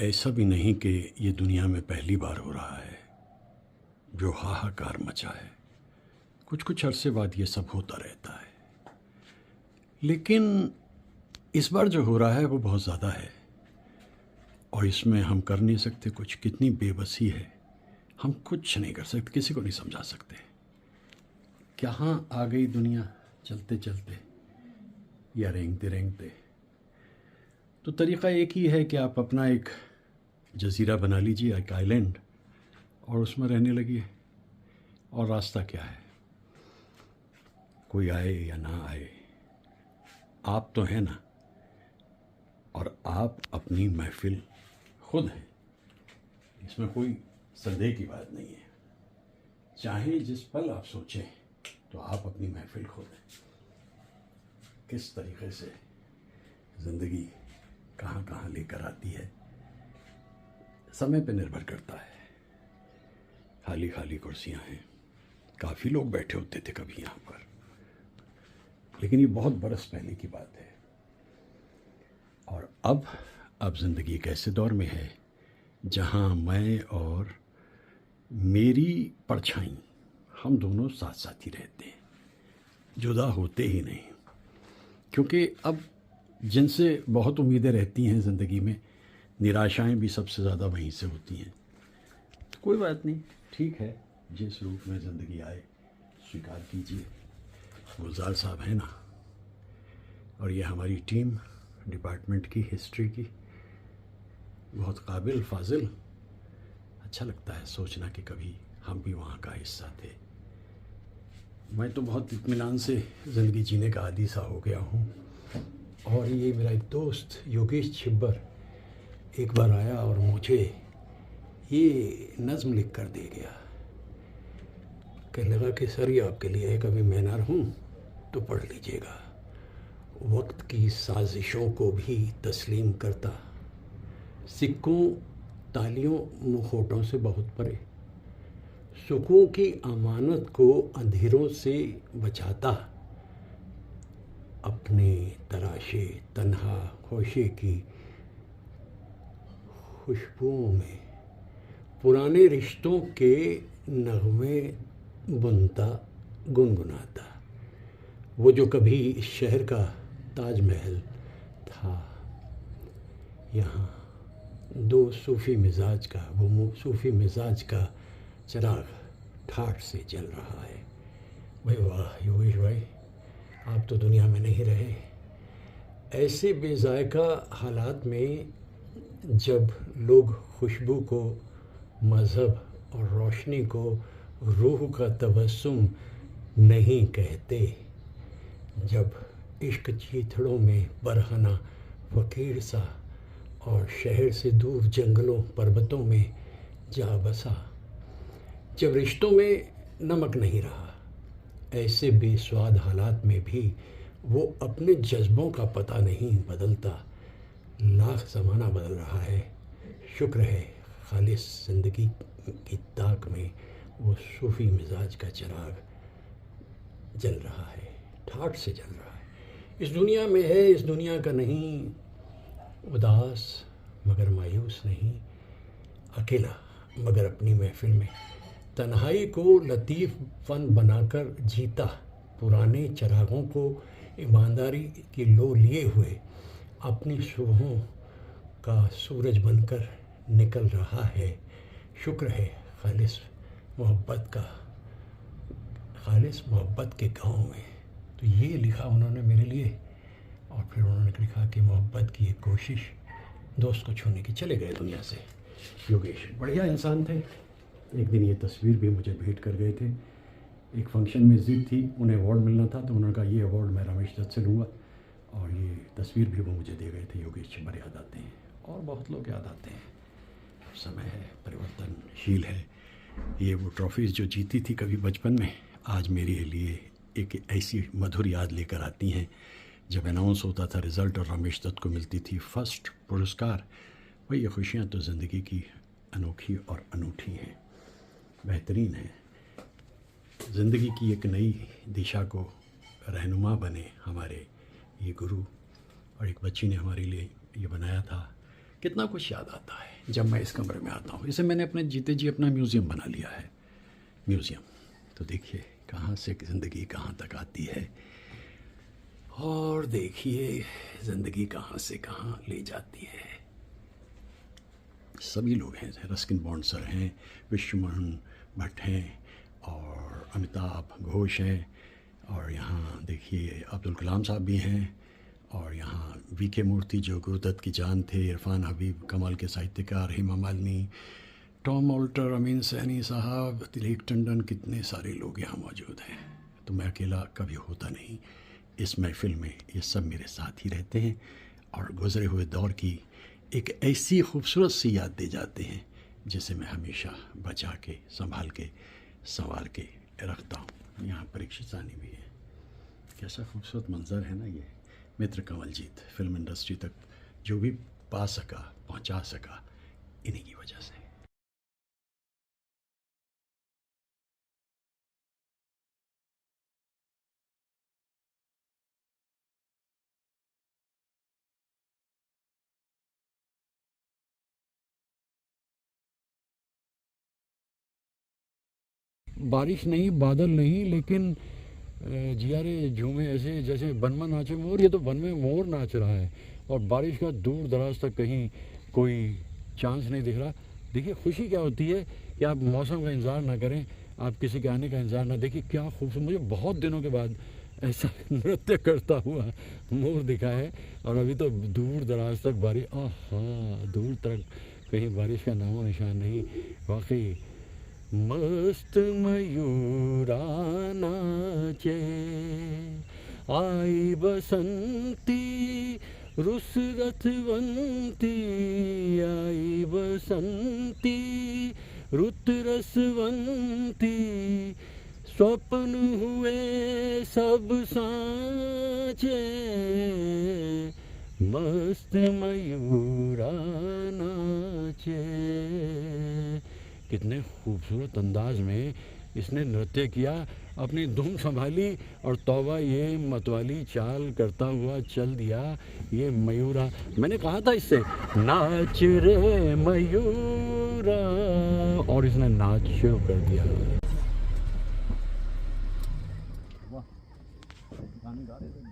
ऐसा भी नहीं कि ये दुनिया में पहली बार हो रहा है जो हाहाकार मचा है। कुछ कुछ अरसे बाद ये सब होता रहता है, लेकिन इस बार जो हो रहा है वो बहुत ज़्यादा है और इसमें हम कर नहीं सकते कुछ। कितनी बेबसी है, हम कुछ नहीं कर सकते, किसी को नहीं समझा सकते। कहाँ आ गई दुनिया चलते चलते या रेंगते रेंगते। तो तरीक़ा एक ही है कि आप अपना एक जज़ीरा बना लीजिए, एक आइलैंड, और उसमें रहने लगिए। और रास्ता क्या है, कोई आए या ना आए, आप तो हैं ना, और आप अपनी महफिल खुद हैं। इसमें कोई संदेह की बात नहीं है। चाहे जिस पल आप सोचें तो आप अपनी महफिल खुद हैं। किस तरीक़े से ज़िंदगी कहाँ कहाँ लेकर आती है समय पे निर्भर करता है। खाली खाली कुर्सियाँ हैं, काफ़ी लोग बैठे होते थे कभी यहाँ पर, लेकिन ये बहुत बरस पहले की बात है। और अब ज़िंदगी एक ऐसे दौर में है जहाँ मैं और मेरी परछाई, हम दोनों साथ साथ ही रहते हैं, जुदा होते ही नहीं। क्योंकि अब जिनसे बहुत उम्मीदें रहती हैं ज़िंदगी में, निराशाएं भी सबसे ज़्यादा वहीं से होती हैं। तो कोई बात नहीं, ठीक है, जिस रूप में ज़िंदगी आए स्वीकार कीजिए। गुलजार साहब है ना, और ये हमारी टीम डिपार्टमेंट की, हिस्ट्री की, बहुत काबिल, फाजिल। अच्छा लगता है सोचना कि कभी हम भी वहाँ का हिस्सा थे। मैं तो बहुत इत्मीनान से ज़िंदगी जीने का आदी सा हो गया हूँ। और ये मेरा एक दोस्त योगेश छिब्बर एक बार आया और मुझे ये नज़्म लिख कर दे गया। कहने लगा कि सर ये आपके लिए है, कभी मैं ना रहूँ तो पढ़ लीजिएगा। वक्त की साजिशों को भी तस्लीम करता, सिक्कों तालियों मुखौटों से बहुत परे, सुकून की अमानत को अंधेरों से बचाता, अपने तराशे तन्हा खोशे की खुशबुओं में पुराने रिश्तों के नगमे बुनता गुनगुनाता। वो जो कभी इस शहर का ताजमहल था, यहाँ दो सूफ़ी मिजाज का, वो सूफ़ी मिजाज का चिराग ठाठ से जल रहा है। भाई वाह योगेश भाई, आप तो दुनिया में नहीं रहे। ऐसे बेजायका हालात में जब लोग खुशबू को मज़हब और रोशनी को रूह का तबस्सुम नहीं कहते, जब इश्क चीथड़ों में बरहना फ़कीर सा और शहर से दूर जंगलों पर्वतों में जा बसा, जब रिश्तों में नमक नहीं रहा, ऐसे बेस्वाद हालात में भी वो अपने जज्बों का पता नहीं बदलता। लाख ज़माना बदल रहा है, शुक्र है खालिस ज़िंदगी की ताक में वो सूफ़ी मिजाज का चिराग जल रहा है, ठाठ से जल रहा है। इस दुनिया में है, इस दुनिया का नहीं, उदास मगर मायूस नहीं, अकेला मगर अपनी महफिल में, तन्हाई को लतीफ़ फ़न बनाकर जीता, पुराने चिरागों को ईमानदारी की लो लिए हुए अपनी सुबहों का सूरज बनकर निकल रहा है। शुक्र है खालिस मोहब्बत के गाँव में। तो ये लिखा उन्होंने मेरे लिए, और फिर उन्होंने लिखा कि मोहब्बत की एक कोशिश दोस्त को छूने की, चले गए दुनिया से। योगेश बढ़िया इंसान थे। एक दिन ये तस्वीर भी मुझे भेंट कर गए थे। एक फंक्शन में ज़िद थी, उन्हें अवार्ड मिलना था, तो उन्होंने कहा ये अवार्ड मैं रमेश दत्त से लूँगा, और ये तस्वीर भी वो मुझे दे गए थे। योगेश छिब्बर याद आते हैं, और बहुत लोग याद आते हैं। समय है, परिवर्तनशील है। ये वो ट्रॉफीज़ जो जीती थी कभी बचपन में, आज मेरे लिए एक ऐसी मधुर याद लेकर आती हैं। जब अनाउंस होता था रिज़ल्ट और रमेश दत्त को मिलती थी फर्स्ट पुरस्कार, वही ये खुशियाँ तो ज़िंदगी की अनोखी और अनूठी हैं, बेहतरीन है। ज़िंदगी की एक नई दिशा को रहनुमा बने हमारे ये गुरु, और एक बच्ची ने हमारे लिए ये बनाया था। कितना कुछ याद आता है। जब मैं इस कमरे में आता हूँ। इसे मैंने अपने जीते जी अपना म्यूज़ियम बना लिया है। म्यूज़ियम तो देखिए कहाँ से ज़िंदगी कहाँ तक आती है, और देखिए ज़िंदगी कहाँ से कहाँ ले जाती है। सभी लोग हैं, रस्किन बॉन्ड सर हैं, विश्वमोहन भट्ट हैं, और अमिताभ घोष हैं, और यहाँ देखिए अब्दुल कलाम साहब भी हैं, और यहाँ वी.के. मूर्ति जो गुरुदत्त की जान थे, इरफान हबीब कमाल के साहित्यकार, हेमा मालिनी, टॉम ऑल्टर, अमीन सैनी साहब, तिलक टंडन, कितने सारे लोग यहाँ मौजूद हैं। तो मैं अकेला कभी होता नहीं इस महफ़िल में, ये सब मेरे साथ ही रहते हैं और गुज़रे हुए दौर की एक ऐसी खूबसूरत सी याद दे जाते हैं जिसे मैं हमेशा बचा के संभाल के संवार के रखता हूँ। यहाँ परीक्षित सानी भी है। कैसा खूबसूरत मंज़र है ना ये। मित्र कंवलजीत फिल्म इंडस्ट्री तक जो भी पा सका, पहुँचा सका, इन्हीं की वजह से। बारिश नहीं, बादल नहीं, लेकिन जियारे झूमे ऐसे जैसे वन में नाचे मोर। ये तो वन में मोर नाच रहा है और बारिश का दूर दराज तक कहीं कोई चांस नहीं दिख रहा। देखिए खुशी क्या होती है कि आप मौसम का इंतज़ार ना करें, आप किसी के आने का इंतज़ार ना। देखिए क्या खूबसूरत, मुझे बहुत दिनों के बाद ऐसा नृत्य करता हुआ मोर दिखा है। और अभी तो दूर दराज तक बारिश, हाँ दूर तक कहीं बारिश का नामो निशान नहीं। वाकई मस्त मयूरा नाचे, आई बसंती रुस रथवंती, आई बसंती रुत रसवंती, स्वप्न हुए सब सांचे, मस्त मयूरा नाचे। कितने खूबसूरत अंदाज में इसने नृत्य किया, अपनी धुन संभाली और तौबा ये मतवाली चाल करता हुआ चल दिया ये मयूरा। मैंने कहा था इससे नाच रे मयूरा, और इसने नाच शुरू कर दिया। वाह, गाने गा रहे थे एकदम।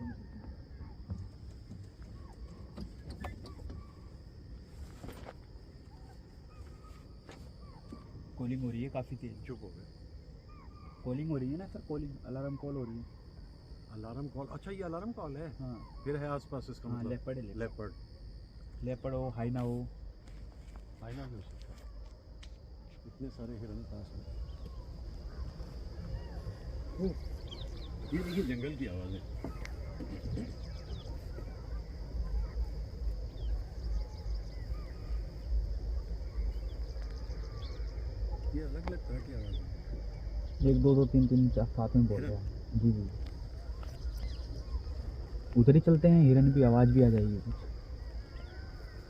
कॉलिंग हो रही है काफ़ी तेज। चुप हो गए। कॉलिंग हो रही है ना सर, कॉलिंग अलार्म कॉल हो रही है। अलार्म कॉल, अच्छा ये अलार्म कॉल है। हाँ फिर है आसपास इसका हाँ, मतलब लेपर्ड है, लेपर्ड। लेपर्ड हो, हाइना हो। आईना भी हो सकता है। इतने सारे हिरन पास में। ओह, ये देखिए जंगल की आवाज़ है। ये अलग अलग तरह की आवाज़ है। 1 2 2 3 3 4 साथ में बोल रहे हैं। जी जी, उधर ही चलते हैं, हिरन की आवाज़ भी आ जाएगी कुछ।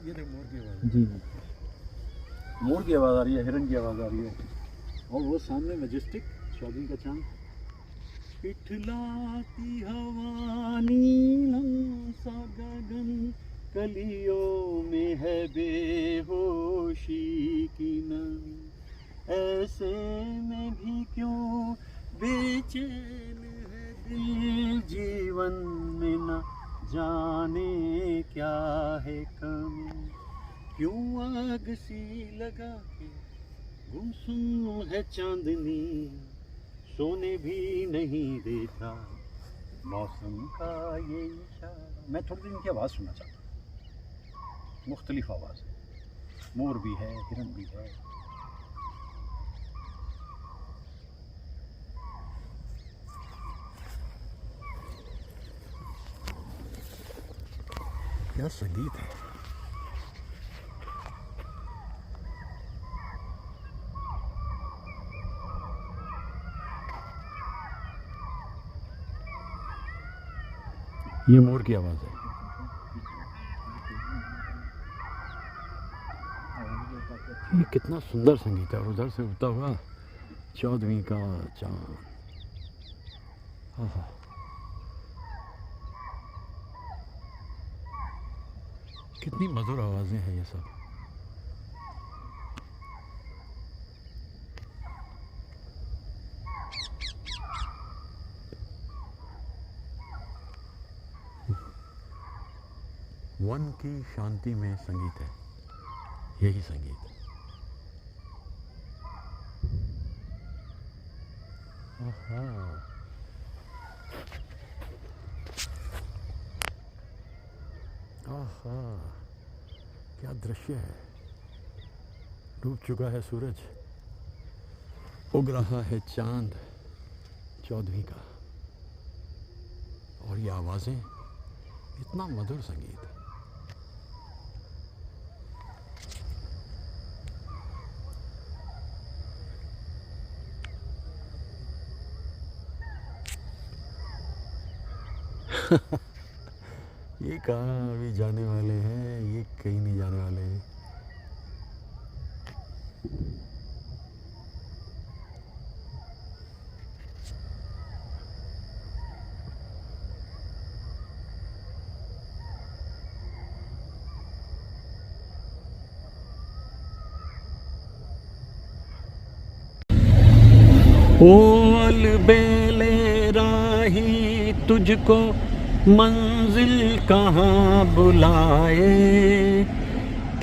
ये देख मोर की आवाज़, जी जी, मोर की आवाज़ आ रही है, हिरन की आवाज़ आ रही है। और वो सामने मैजेस्टिक चौधरी का चांद। इठलाती हवा नीलम सा गगन, कलियों में है बेहोशी की नमी, ऐसे में भी क्यों बेचैन है दिल, जीवन में न जाने क्या है कमी, क्यों आग सी लगा के गुमसुम है चांदनी, सोने भी नहीं देता मौसम का ये इशारा। मैं थोड़ी देर इनकी आवाज़ सुनना चाहता हूँ, मुख्तलिफ आवाज़ है, मोर भी है, हिरन भी है। क्या संगीत है। ये मोर की आवाज़ है। ये कितना सुंदर संगीत है। उधर से उठता हुआ चौदहवीं का चांद, हाँ, कितनी मधुर आवाज़ें हैं ये सब। वन की शांति में संगीत है, यही संगीत है। आहा, आहा, क्या दृश्य है। डूब चुका है सूरज, उग रहा है चांद 14वीं का, और ये आवाज़ें, इतना मधुर संगीत। ये कहाँ अभी जाने वाले हैं, ये कहीं नहीं जाने वाले हैं। ओल बेले राही तुझको मंजिल कहाँ बुलाए,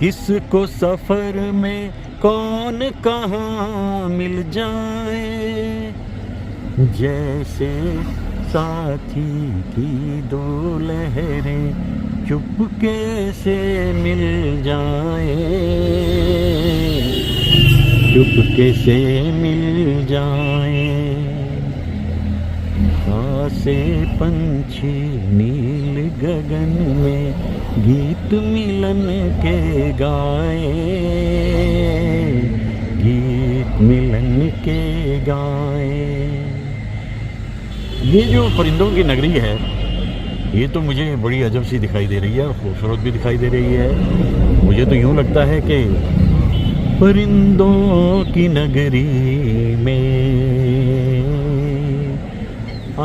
किसको सफ़र में कौन कहाँ मिल जाए। जैसे साथी की दो लहरें चुपके से मिल जाए, चुपके से मिल जाए। से पंछी नील गगन में गीत मिलन के गाए, गीत मिलन के गाए। ये जो परिंदों की नगरी है, ये तो मुझे बड़ी अजब सी दिखाई दे रही है, खूबसूरत भी दिखाई दे रही है। मुझे तो यूँ लगता है कि परिंदों की नगरी में आ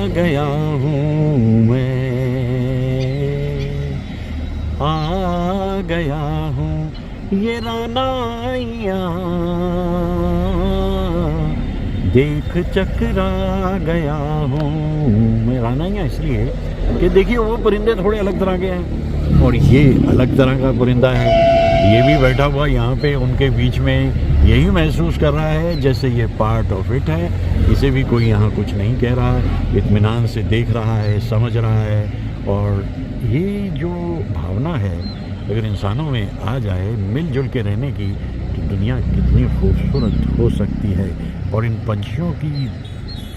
गया हूँ मैं, आ गया हूँ ये रानाइया देख चकरा गया हूँ मैं। रानाइया इसलिए कि देखिए वो परिंदे थोड़े अलग तरह के हैं और ये अलग तरह का परिंदा है। ये भी बैठा हुआ यहाँ पे उनके बीच में यही महसूस कर रहा है जैसे ये पार्ट ऑफ इट है। इसे भी कोई यहाँ कुछ नहीं कह रहा, इत्मीनान से देख रहा है, समझ रहा है। और ये जो भावना है अगर इंसानों में आ जाए मिलजुल के रहने की, तो दुनिया कितनी खूबसूरत हो सकती है। और इन पंछियों की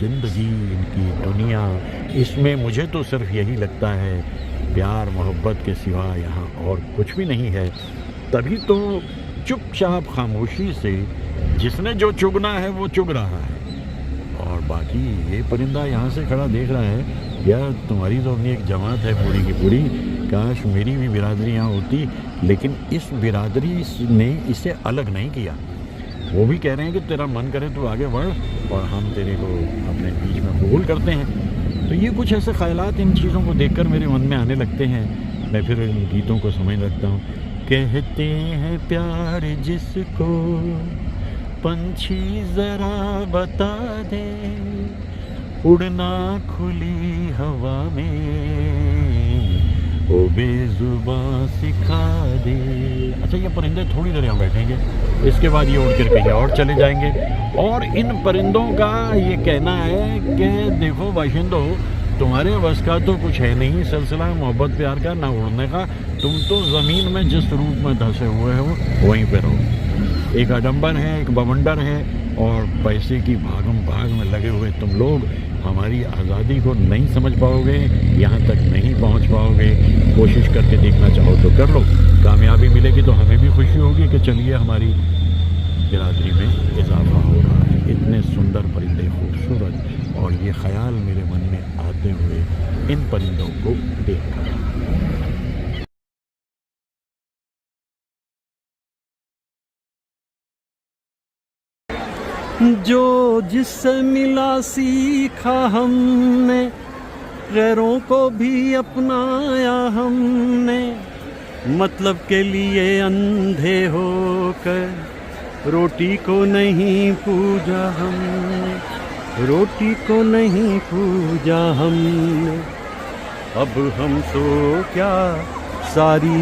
ज़िंदगी, इनकी दुनिया, इसमें मुझे तो सिर्फ यही लगता है प्यार मोहब्बत के सिवा यहाँ और कुछ भी नहीं है। तभी तो चुपचाप खामोशी से जिसने जो चुगना है वो चुग रहा है, और बाकी ये परिंदा यहाँ से खड़ा देख रहा है। यार तुम्हारी तो अपनी एक जमात है पूरी की पूरी, काश मेरी भी बिरादरी यहाँ होती, लेकिन इस बिरादरी ने इसे अलग नहीं किया। वो भी कह रहे हैं कि तेरा मन करे तो आगे बढ़ और हम तेरे को अपने बीच में कबूल करते हैं। तो ये कुछ ऐसे ख्यालात इन चीज़ों को देखकर मेरे मन में आने लगते हैं। मैं फिर इन गीतों को समझ लगता हूँ। कहते हैं प्यार जिसको पंछी ज़रा बता दे, उड़ना खुली हवा में ओ बेजुबां सिखा दे। अच्छा ये परिंदे थोड़ी देर यहाँ बैठेंगे, इसके बाद ये उड़ कर कहीं और चले जाएंगे। और इन परिंदों का ये कहना है कि देखो बाशिंदों, तुम्हारे बस का तो कुछ है नहीं सिलसिला मोहब्बत प्यार का, ना उड़ने का। तुम तो ज़मीन में जिस रूप में धंसे हुए हो वहीं पे रहो। एक आडम्बर है, एक बवंडर है, और पैसे की भागम भाग में लगे हुए तुम लोग हमारी आज़ादी को नहीं समझ पाओगे, यहाँ तक नहीं पहुँच पाओगे। कोशिश करके देखना चाहो तो कर लो, कामयाबी मिलेगी तो हमें भी खुशी होगी कि चलिए हमारी बिरादरी में इजाफा हो रहा है। इतने सुंदर परिंदे, खूबसूरत, और ये ख्याल मेरे मन में आते हुए इन परिंदों को देखकर। जो जिससे मिला सीखा हमने, गैरों को भी अपनाया हमने, मतलब के लिए अंधे होकर रोटी को नहीं पूजा हमने, रोटी को नहीं पूजा हमने। अब हम तो क्या सारी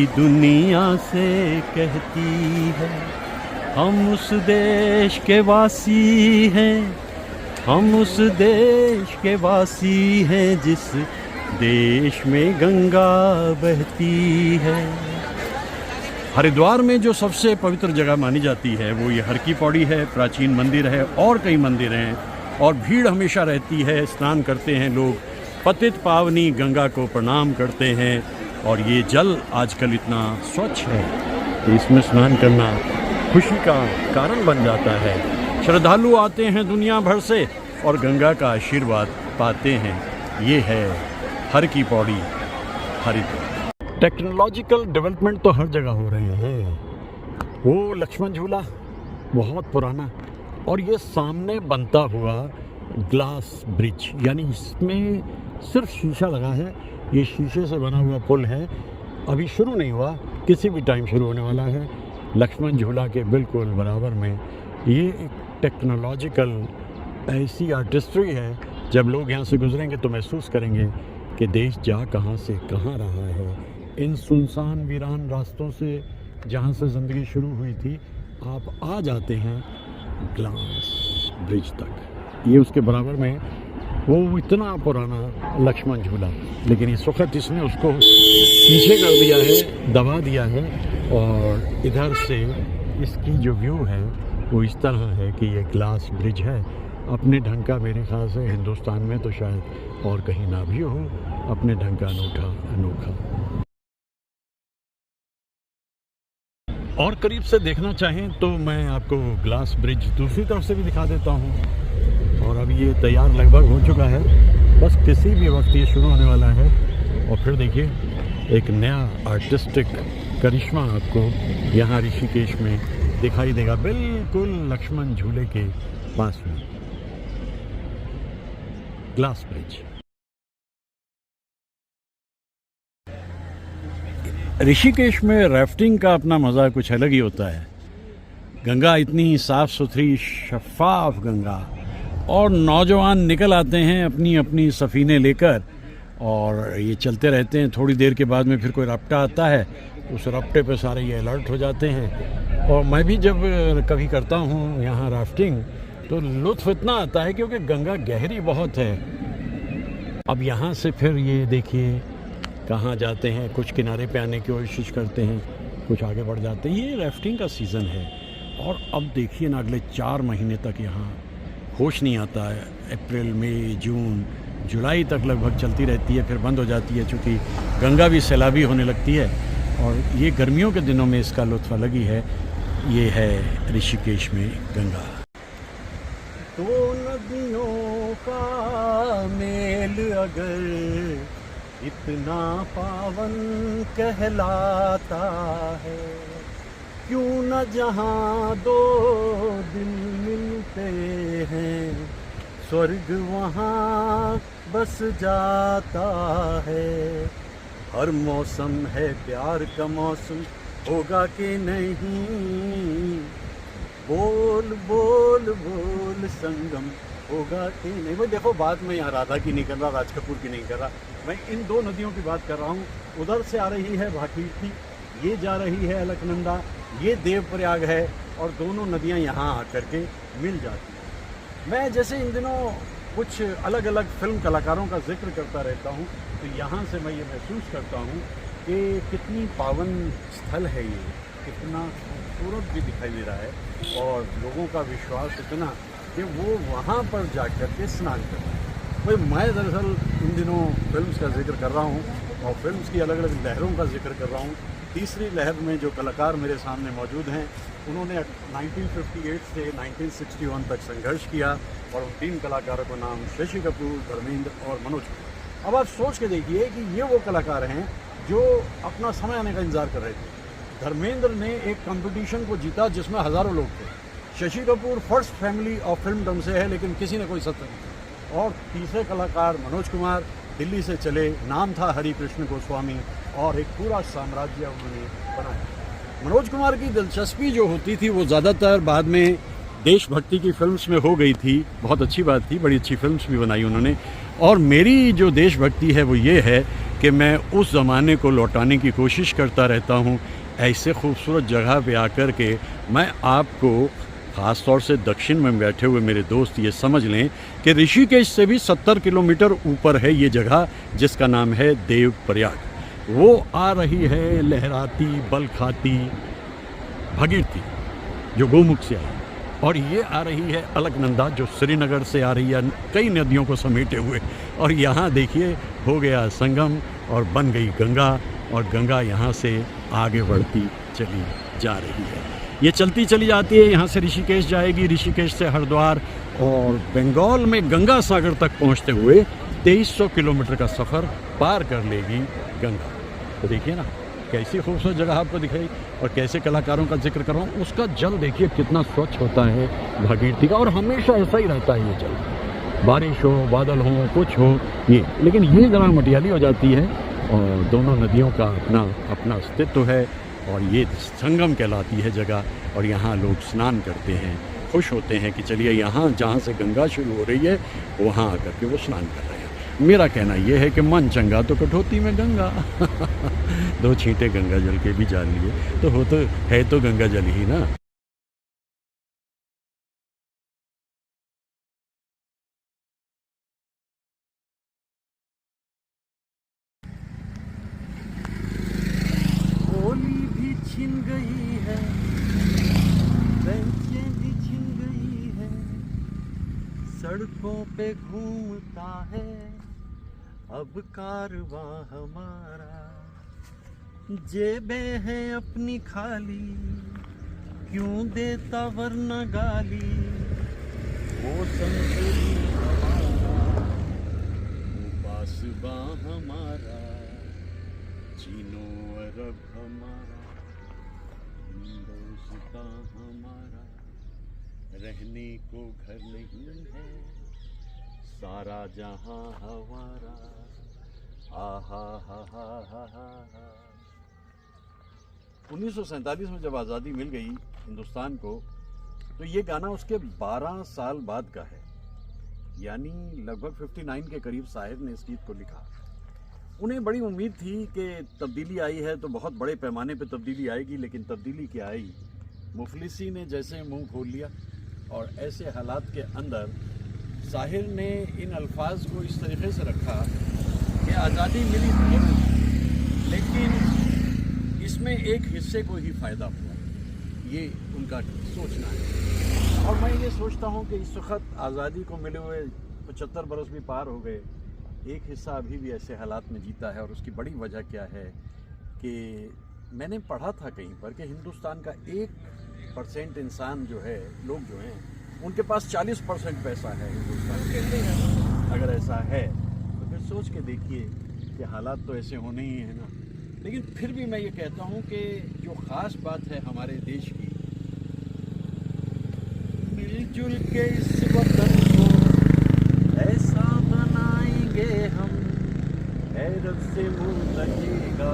दुनिया से कहती है, हम उस देश के वासी हैं, हम उस देश के वासी हैं जिस देश में गंगा बहती है। हरिद्वार में जो सबसे पवित्र जगह मानी जाती है वो ये हर की पौड़ी है। प्राचीन मंदिर है और कई मंदिर हैं और भीड़ हमेशा रहती है। स्नान करते हैं लोग, पतित पावनी गंगा को प्रणाम करते हैं और ये जल आजकल इतना स्वच्छ है कि इसमें स्नान करना खुशी का कारण बन जाता है। श्रद्धालु आते हैं दुनिया भर से और गंगा का आशीर्वाद पाते हैं। ये है हर की पौड़ी हरिद्वार। टेक्नोलॉजिकल डेवलपमेंट तो हर जगह हो रहे हैं। वो लक्ष्मण झूला बहुत पुराना और ये सामने बनता हुआ ग्लास ब्रिज, यानी इसमें सिर्फ शीशा लगा है। ये शीशे से बना हुआ पुल है, अभी शुरू नहीं हुआ, किसी भी टाइम शुरू होने वाला है। लक्ष्मण झूला के बिल्कुल बराबर में ये एक टेक्नोलॉजिकल ऐसी आर्टिस्ट्री है, जब लोग यहाँ से गुजरेंगे तो महसूस करेंगे कि देश जा कहाँ से कहाँ रहा है। इन सुनसान वीरान रास्तों से जहाँ से ज़िंदगी शुरू हुई थी, आप आ जाते हैं ग्लास ब्रिज तक। ये उसके बराबर में वो इतना पुराना लक्ष्मण झूला, लेकिन इस वक्त इसने उसको पीछे कर दिया है, दबा दिया है। और इधर से इसकी जो व्यू है वो इस तरह है कि ये ग्लास ब्रिज है अपने ढंग का। मेरे ख्याल से हिंदुस्तान में तो शायद और कहीं ना भी हो, अपने ढंग का अनोखा। और करीब से देखना चाहें तो मैं आपको ग्लास ब्रिज दूसरी तरफ से भी दिखा देता हूं। और अब ये तैयार लगभग हो चुका है, बस किसी भी वक्त ये शुरू होने वाला है। और फिर देखिए एक नया आर्टिस्टिक करिश्मा आपको यहाँ ऋषिकेश में दिखाई देगा, बिल्कुल लक्ष्मण झूले के पास में ग्लास ब्रिज। ऋषिकेश में राफ्टिंग का अपना मज़ा कुछ अलग ही होता है। गंगा इतनी साफ़ सुथरी शफाफ गंगा, और नौजवान निकल आते हैं अपनी अपनी सफ़ीने लेकर और ये चलते रहते हैं। थोड़ी देर के बाद में फिर कोई रपटा आता है, उस रपटे पे सारे ये अलर्ट हो जाते हैं। और मैं भी जब कभी करता हूँ यहाँ राफ्टिंग तो लुत्फ़ इतना आता है क्योंकि गंगा गहरी बहुत है। अब यहाँ से फिर ये देखिए कहाँ जाते हैं, कुछ किनारे पे आने की कोशिश करते हैं, कुछ आगे बढ़ जाते हैं। ये राफ्टिंग का सीज़न है और अब देखिए ना अगले 4 महीने तक यहाँ होश नहीं आता है। अप्रैल, मई, जून, जुलाई तक लगभग चलती रहती है, फिर बंद हो जाती है चूँकि गंगा भी सैलाबी होने लगती है। और ये गर्मियों के दिनों में इसका लुत्फ़ अलग ही है। ये है ऋषिकेश में गंगा। दो नदियों का मेल अगर इतना पावन कहलाता है, क्यों न जहाँ दो दिल मिलते हैं स्वर्ग वहाँ बस जाता है। हर मौसम है प्यार का मौसम, होगा कि नहीं, बोल बोल बोल संगम होगा कि नहीं। भाई देखो बात मैं यहाँ राधा की नहीं कर रहा, राज कपूर की नहीं कर रहा, मैं इन 2 नदियों की बात कर रहा हूँ। उधर से आ रही है भागीरथी, ये जा रही है अलकनंदा, ये देवप्रयाग है और दोनों नदियाँ यहाँ आकर के मिल जाती हैं। मैं जैसे इन दिनों कुछ अलग अलग फिल्म कलाकारों का जिक्र करता रहता हूँ तो यहाँ से मैं ये महसूस करता हूँ कि कितनी पावन स्थल है ये, कितना खूबसूरत भी दिखाई दे रहा है और लोगों का विश्वास इतना कि वो वहाँ पर जा कर के स्नान करते हैं। भाई मैं दरअसल इन दिनों फिल्म्स का जिक्र कर रहा हूँ और फिल्म्स की अलग अलग लहरों का जिक्र कर रहा हूँ। तीसरी लहर में जो कलाकार मेरे सामने मौजूद हैं उन्होंने 1958 से 1961 तक संघर्ष किया और उन 3 कलाकारों का नाम शशि कपूर, धर्मेंद्र और मनोज कपूर। अब आप सोच के देखिए कि ये वो कलाकार हैं जो अपना समय आने का इंतज़ार कर रहे थे। धर्मेंद्र ने एक कंपटीशन को जीता जिसमें हज़ारों लोग थे। Shashi Kapoor first family of filmdom से है लेकिन किसी ने कोई सत्ता नहीं। और तीसरे कलाकार मनोज कुमार दिल्ली से चले, नाम था हरि कृष्ण गोस्वामी और एक पूरा साम्राज्य उन्होंने बनाया। मनोज कुमार की दिलचस्पी जो होती थी वो ज़्यादातर बाद में देशभक्ति की फिल्म्स में हो गई थी। बहुत अच्छी बात थी, बड़ी अच्छी फिल्म्स भी बनाई उन्होंने। और मेरी जो देशभक्ति है वो ये है कि मैं उस ज़माने को लौटाने की कोशिश करता रहता हूँ। ऐसे खूबसूरत जगह पे आकर के मैं आपको, ख़ास तौर से दक्षिण में बैठे हुए मेरे दोस्त ये समझ लें कि ऋषिकेश से भी 70 किलोमीटर ऊपर है ये जगह जिसका नाम है देवप्रयाग। वो आ रही है लहराती, बल खाती भागीरथी जो गोमुख से आई, और ये आ रही है अलकनंदा जो श्रीनगर से आ रही है कई नदियों को समेटे हुए। और यहाँ देखिए हो गया संगम और बन गई गंगा, और गंगा यहाँ से आगे बढ़ती चली जा रही है। ये चलती चली जाती है, यहाँ से ऋषिकेश जाएगी, ऋषिकेश से हरिद्वार, और बंगाल में गंगा सागर तक पहुँचते हुए 2300 किलोमीटर का सफ़र पार कर लेगी गंगा। तो देखिए ना कैसी खूबसूरत जगह आपको दिखाई, और कैसे कलाकारों का जिक्र कर रहा हूँ। उसका जल देखिए कितना स्वच्छ होता है भागीरथी का, और हमेशा ऐसा ही रहता है ये जल, बारिश हो, बादल हो, कुछ हो ये। लेकिन ये जरा मटियाली हो जाती है, और दोनों नदियों का अपना अपना अस्तित्व है, और ये संगम कहलाती है जगह। और यहाँ लोग स्नान करते हैं, खुश होते हैं कि चलिए यहाँ जहाँ से गंगा शुरू हो रही है वहाँ आकर के वो स्नान कर रहे हैं। मेरा कहना ये है कि मन चंगा तो कठौती में गंगा। 2 छींटे गंगा जल के भी जान लिए तो हो तो है तो गंगा जल ही ना। होली भी छिन गई है, बेंचें भी छिन गई है, सड़कों पे घूमता है अब कारवां हमारा। जेबें हैं अपनी खाली, क्यों देता वरना गाली वो संतरी हमारा, बासुबा हमारा, चीनो अरब हमारा, हिंदुस्तान हमारा, रहने को घर नहीं है, सारा जहां हमारा, आहा हा हा हा हा। 1947 में जब आज़ादी मिल गई हिंदुस्तान को, तो ये गाना उसके 12 साल बाद का है, यानी लगभग 59 के करीब शायर ने इस गीत को लिखा। उन्हें बड़ी उम्मीद थी कि तब्दीली आई है तो बहुत बड़े पैमाने पे तब्दीली आएगी, लेकिन तब्दीली क्या आई, मुफलिसी ने जैसे मुंह खोल लिया। और ऐसे हालात के अंदर शाहिर ने इन अल्फाज को इस तरीके से रखा कि आज़ादी मिली जरूर, लेकिन इसमें एक हिस्से को ही फ़ायदा हुआ, ये उनका सोचना है। और मैं ये सोचता हूँ कि इस वक्त आज़ादी को मिले हुए 75 बरस भी पार हो गए, एक हिस्सा अभी भी ऐसे हालात में जीता है। और उसकी बड़ी वजह क्या है कि मैंने पढ़ा था कहीं पर कि हिंदुस्तान का 1% इंसान जो है, लोग जो हैं, उनके पास 40% पैसा है हिंदुस्तान के। अगर ऐसा है तो फिर सोच के देखिए कि हालात तो ऐसे होने ही हैं ना। लेकिन फिर भी मैं ये कहता हूँ कि जो ख़ास बात है हमारे देश की, मिलजुल के इस वतन को ऐसा बनाएंगे हम, हैरत से मुँह लगेगा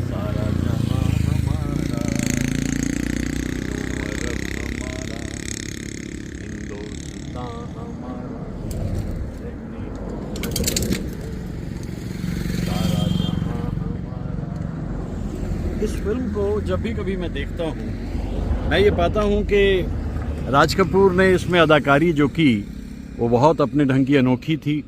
सारा जहां हमारा, अरब हमारा, हिंदुस्तान हमारा, रहने को सारा जहां हमारा। इस फिल्म को जब भी कभी मैं देखता हूँ, मैं ये पाता हूँ कि राज कपूर ने इसमें अदाकारी जो की वो बहुत अपने ढंग की अनोखी थी।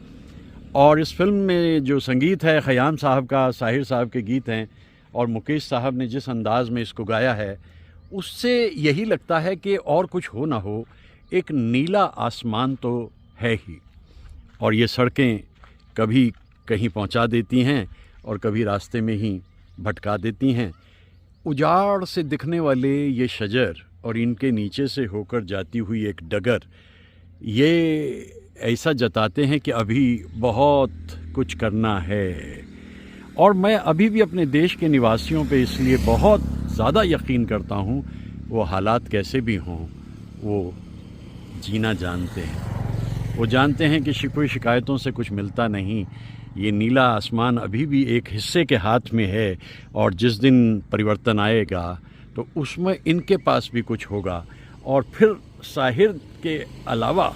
और इस फिल्म में जो संगीत है ख़याम साहब का, साहिर साहब के गीत हैं, और मुकेश साहब ने जिस अंदाज़ में इसको गाया है, उससे यही लगता है कि और कुछ हो ना हो, एक नीला आसमान तो है ही, और ये सड़कें कभी कहीं पहुंचा देती हैं और कभी रास्ते में ही भटका देती हैं। उजाड़ से दिखने वाले ये शजर और इनके नीचे से होकर जाती हुई एक डगर, ये ऐसा जताते हैं कि अभी बहुत कुछ करना है। और मैं अभी भी अपने देश के निवासियों पे इसलिए बहुत ज़्यादा यकीन करता हूँ, वो हालात कैसे भी हों वो जीना जानते हैं। वो जानते हैं कि कोई शिकायतों से कुछ मिलता नहीं। ये नीला आसमान अभी भी एक हिस्से के हाथ में है, और जिस दिन परिवर्तन आएगा तो उसमें इनके पास भी कुछ होगा। और फिर साहिर के अलावा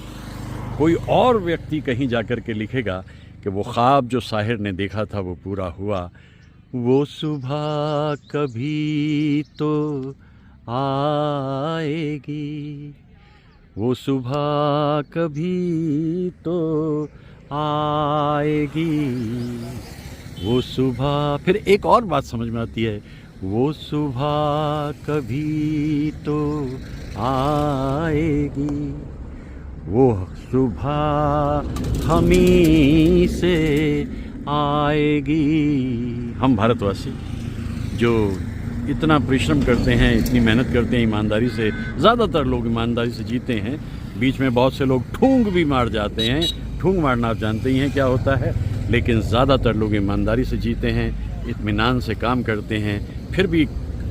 कोई और व्यक्ति कहीं जाकर के लिखेगा कि वो ख्वाब जो साहिर ने देखा था वो पूरा हुआ। वो सुबह कभी तो आएगी, वो सुबह कभी तो आएगी, वो सुबह। फिर एक और बात समझ में आती है, वो सुबह कभी तो आएगी, वो सुबह हमी से आएगी। हम भारतवासी जो इतना परिश्रम करते हैं, इतनी मेहनत करते हैं ईमानदारी से, ज़्यादातर लोग ईमानदारी से जीते हैं। बीच में बहुत से लोग ठूंग भी मार जाते हैं, ठूंग मारना आप जानते ही हैं क्या होता है, लेकिन ज़्यादातर लोग ईमानदारी से जीते हैं, इत्मीनान से काम करते हैं, फिर भी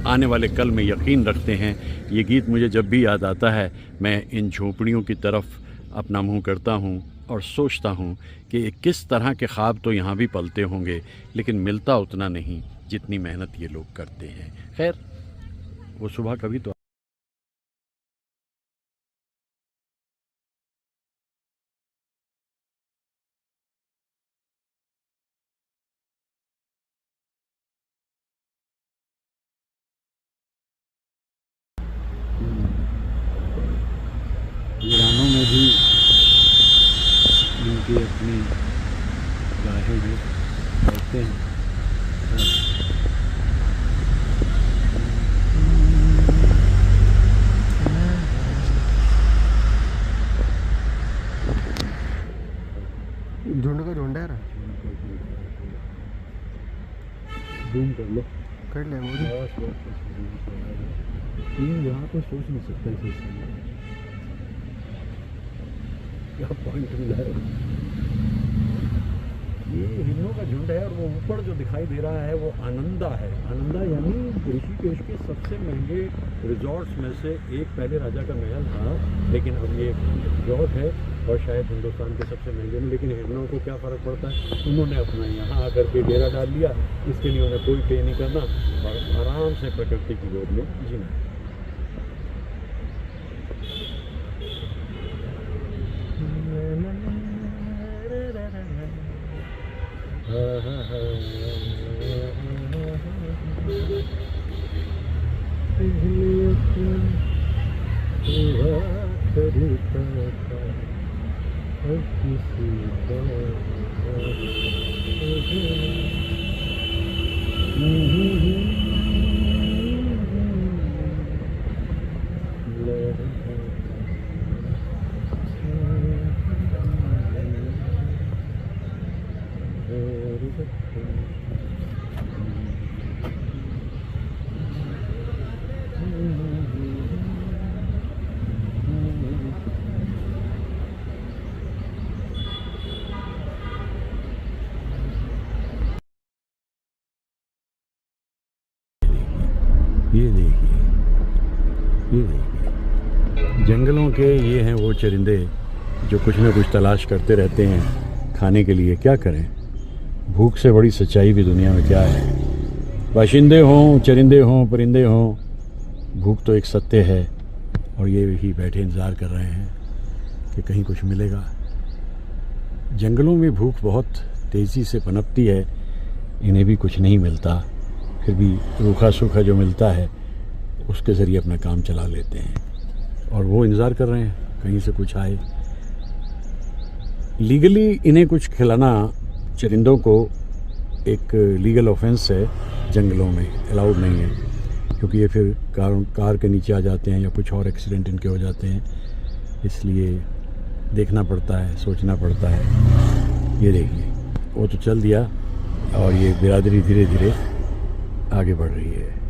आने वाले कल में यकीन रखते हैं। ये गीत मुझे जब भी याद आता है, मैं इन झोपड़ियों की तरफ अपना मुंह करता हूँ और सोचता हूँ कि किस तरह के ख्वाब तो यहाँ भी पलते होंगे, लेकिन मिलता उतना नहीं जितनी मेहनत ये लोग करते हैं। खैर, वो सुबह कभी तो वीरानों में भी इनकी अपनी गाहें हैं, रहते हैं। झुंड का झुंड है। जूम कर लो, कर ले वो यहाँ पर सोच नहीं सकता इसे, क्या पॉइंट मिला है। ये हिरणों का झुंड है और वो ऊपर जो दिखाई दे रहा है वो आनंदा है। आनंदा यानी ऋषिकेश के सबसे महंगे रिजॉर्ट्स में से एक। पहले राजा का महल था, लेकिन अब ये रिजॉर्ट है और शायद हिंदुस्तान के सबसे महंगे में। लेकिन हिरणों को क्या फ़र्क पड़ता है, उन्होंने अपना यहाँ आकर के डेरा डाल लिया, इसके लिए उन्हें कोई पे नहीं करना और आराम से प्रकृति की गोद में जीना है। ये देखिए, ये देखिए, जंगलों के ये हैं वो चरिंदे जो कुछ ना कुछ तलाश करते रहते हैं खाने के लिए। क्या करें, भूख से बड़ी सच्चाई भी दुनिया में क्या है। बाशिंदे हों, चरिंदे हों, परिंदे हों, भूख तो एक सत्य है और ये भी बैठे इंतज़ार कर रहे हैं कि कहीं कुछ मिलेगा। जंगलों में भूख बहुत तेज़ी से पनपती है, इन्हें भी कुछ नहीं मिलता, फिर भी रूखा सूखा जो मिलता है उसके ज़रिए अपना काम चला लेते हैं और वो इंतज़ार कर रहे हैं कहीं से कुछ आए। लीगली इन्हें कुछ खिलाना चरिंदों को एक लीगल ऑफेंस है, जंगलों में अलाउड नहीं है, क्योंकि ये फिर कार के नीचे आ जाते हैं या कुछ और एक्सीडेंट इनके हो जाते हैं, इसलिए देखना पड़ता है, सोचना पड़ता है। ये देखिए, वो तो चल दिया और ये बिरादरी धीरे धीरे आगे बढ़ रही है।